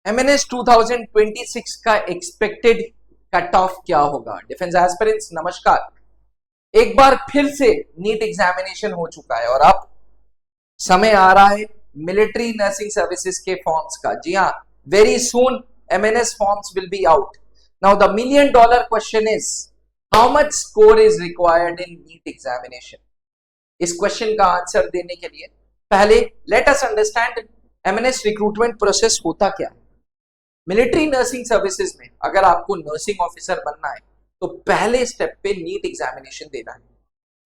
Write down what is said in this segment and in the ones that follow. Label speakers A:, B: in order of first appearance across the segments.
A: MNS 2026 का expected cut of क्या होगा? डिफेंस एस्पिरेंट्स नमस्कार, एक बार फिर से नीट एग्जामिनेशन हो चुका है और अब समय आ रहा है मिलिट्री नर्सिंग सर्विसेज के फॉर्म्स का। जी हाँ, very soon MNS forms will be out. Now the million dollar question is how much score is required in NEET examination. इस क्वेश्चन का आंसर देने के लिए पहले let us understand MNS recruitment process होता क्या है। मिलिट्री नर्सिंग सर्विसेज में अगर आपको नर्सिंग ऑफिसर बनना है तो पहले स्टेप पे नीट एग्जामिनेशन देना है।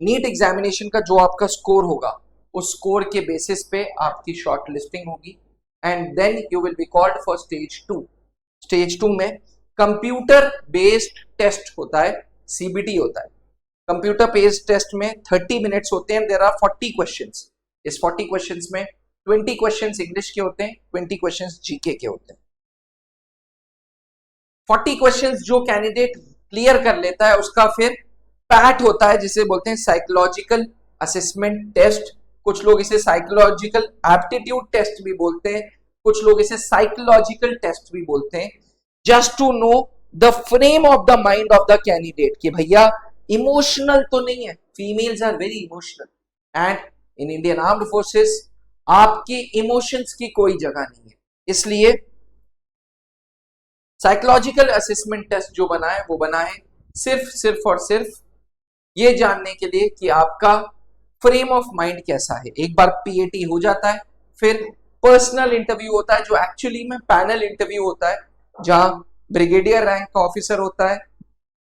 A: नीट एग्जामिनेशन का जो आपका स्कोर होगा उस स्कोर के बेसिस पे आपकी शॉर्ट लिस्टिंग होगी and then you will be called for stage 2। Stage 2 में कंप्यूटर बेस्ड टेस्ट होता है, सीबीटी होता है। कंप्यूटर बेस्ड टेस्ट में 30 मिनट्स होते हैं, देयर आर 40 क्वेश्चंस। इस 40 क्वेश्चंस में 20 क्वेश्चंस इंग्लिश के होते हैं, 20 क्वेश्चंस जीके के होते हैं। 40 क्वेश्चंस जो कैंडिडेट क्लियर कर लेता है उसका फिर पैट होता है, जिसे बोलते हैं साइकोलॉजिकल असेसमेंट टेस्ट। कुछ लोग इसे साइकोलॉजिकल एप्टीट्यूड टेस्ट भी बोलते हैं, कुछ लोग इसे साइकोलॉजिकल टेस्ट भी बोलते हैं, just to know the frame of the mind of the candidate कि भैया इमोशनल तो नहीं है। Females are very emotional and in Indian armed forces आपकी इमोशंस की कोई जगह नहीं है। इसलिए साइकोलॉजिकल असेसमेंट टेस्ट जो बना है वो बना है सिर्फ और सिर्फ ये जानने के लिए कि आपका फ्रेम ऑफ माइंड कैसा है। एक बार पीएटी हो जाता है फिर पर्सनल इंटरव्यू होता है, जो एक्चुअली में पैनल इंटरव्यू होता है, जहां ब्रिगेडियर रैंक का ऑफिसर होता है,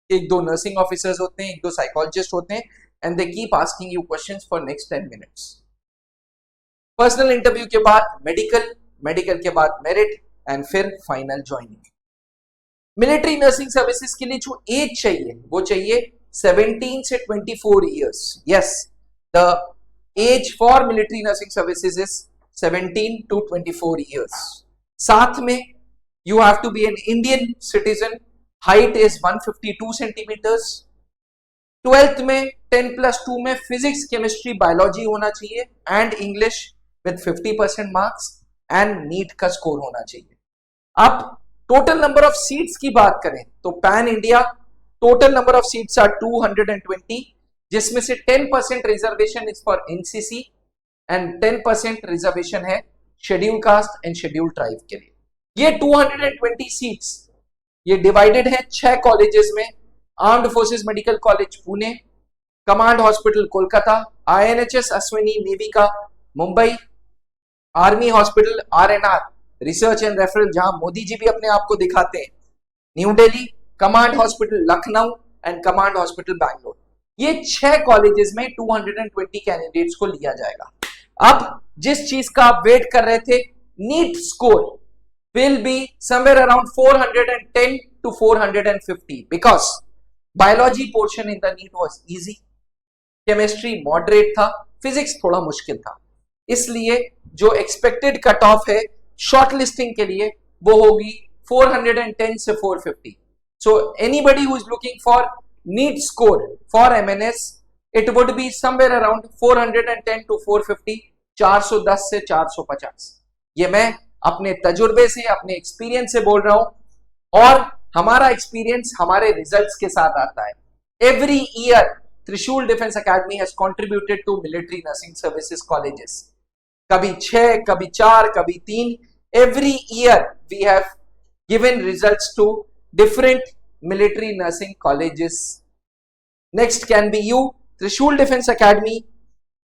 A: एक दो नर्सिंग ऑफिसर्स होते हैं, एक दो साइकोलॉजिस्ट होते हैं and they keep asking you questions for next 10 minutes. Personal interview के बाद मेडिकल के बाद मेरिट एंड फिर final joining. Military nursing services के लिए जो एज चाहिए वो चाहिए 17 से 24 years. Yes, the age for military nursing services is 17 to 24 years. साथ में you have to be an Indian citizen, height is 152 centimetres. 12th में 10+2 में फिजिक्स केमिस्ट्री बायोलॉजी होना चाहिए and English with 50% marks and NEET का score होना चाहिए। अब टोटल नंबर ऑफ सीट्स की बात करें तो pan India total number of seats are 220, जिसमें से 10% reservation is for NCC and 10% reservation है schedule caste and schedule tribe के लिए। ये 220 सीट्स ये डिवाइडेड है 6 कॉलेजेस में। Armed forces medical college Pune, command hospital Kolkata, INHS Ashwini navy का Mumbai, army hospital RNR research and referral जहां मोदी जी भी अपने आप को दिखाते हैं, New Delhi, command hospital Lucknow and command hospital Bangalore. ये 6 कॉलेजेस में 220 कैंडिडेट्स को लिया जाएगा। अब जिस चीज का आप वेट कर रहे थे, NEET score will be somewhere around 410 to 450 because biology portion in the NEET was easy, chemistry moderate था, फिजिक्स थोड़ा मुश्किल था। इसलिए जो एक्सपेक्टेड कट ऑफ है शॉर्ट लिस्टिंग के लिए वो होगी 410 से 450। So anybody who is looking for NEET score for MNS it would be somewhere around 410 to 450, 410 से 450। ये मैं अपने तजुर्बे से अपने एक्सपीरियंस से बोल रहा हूं और हमारा एक्सपीरियंस हमारे रिजल्ट्स के साथ आता है। Every year Trishul Defence Academy has contributed to military nursing services colleges, कभी 6, कभी 4, कभी 3। Every year we have given results to different military nursing colleges. Next can be you, Trishul Defense Academy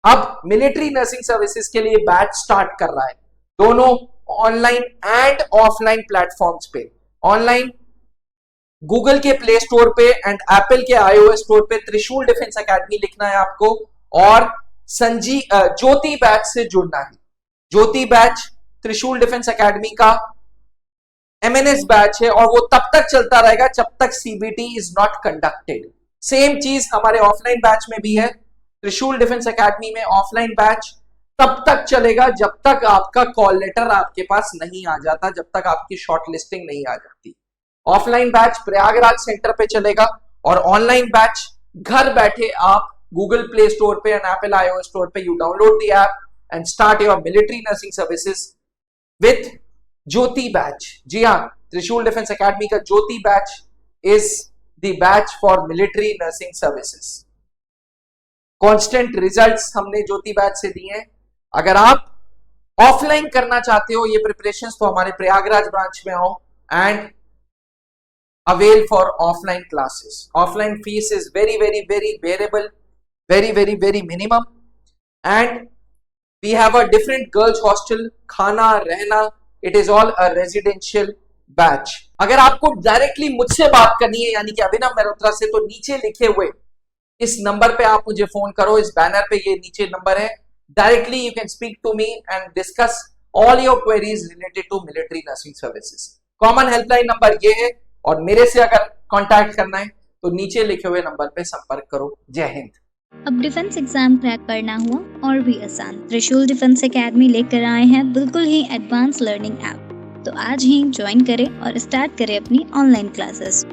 A: अब military nursing services के लिए batch start कर रहा है, दोनों ऑनलाइन एंड ऑफलाइन प्लेटफॉर्म्स पे। ऑनलाइन गूगल के प्ले स्टोर पे एंड एप्पल के iOS स्टोर पे त्रिशूल डिफेंस अकेडमी लिखना है आपको और ज्योति बैच से जुड़ना है। ज्योति बैच त्रिशूल डिफेंस अकेडमी का एमएनएस बैच है और वो तब तक चलता रहेगा जब तक CBT is not conducted. Same चीज हमारे ऑफलाइन बैच में भी है। त्रिशूल डिफेंस अकेडमी में ऑफलाइन बैच तब तक चलेगा जब तक आपका कॉल लेटर आपके पास नहीं आ जाता, जब तक आपकी शॉर्ट लिस्टिंग नहीं आ जाती। ऑफलाइन बैच प्रयागराज सेंटर पे चलेगा और ऑनलाइन बैच घर बैठे आप गूगल प्ले स्टोर पे एंड एप्पल iOS स्टोर पे you download the app and start your military nursing services with Jyoti batch, जी हाँ, त्रिशूल डिफेंस एकेडमी का Jyoti batch is the batch for military nursing services. Constant results हमने Jyoti batch से दिए हैं। अगर आप ऑफलाइन करना चाहते हो ये प्रिपरेशंस तो हमारे प्रयागराज ब्रांच में आओ and avail for offline classes. Offline fees is very very very बेरेबल, very very very minimum, and we have a different girls hostel, खाना रहना, it is all a residential batch। अगर आपको डायरेक्टली मुझसे बात करनी है यानी कि अभिनव मेहरोत्रा से, तो नीचे लिखे हुए इस नंबर पे आप मुझे फोन करो, इस बैनर पे ये नीचे नंबर है, directly you can speak to me and discuss all your queries related to military nursing services. Common helpline number ये है, और मेरे से अगर कांटेक्ट करना है तो नीचे लिखे हुए नंबर पे संपर्क करो। जय हिंद।
B: अब डिफेंस एग्जाम क्रैक करना हुआ और भी आसान, त्रिशूल डिफेंस एकेडमी लेकर आए हैं बिल्कुल ही एडवांस लर्निंग ऐप। तो आज ही ज्वाइन करें और स्टार्ट करें अपनी ऑनलाइन क्लासेस।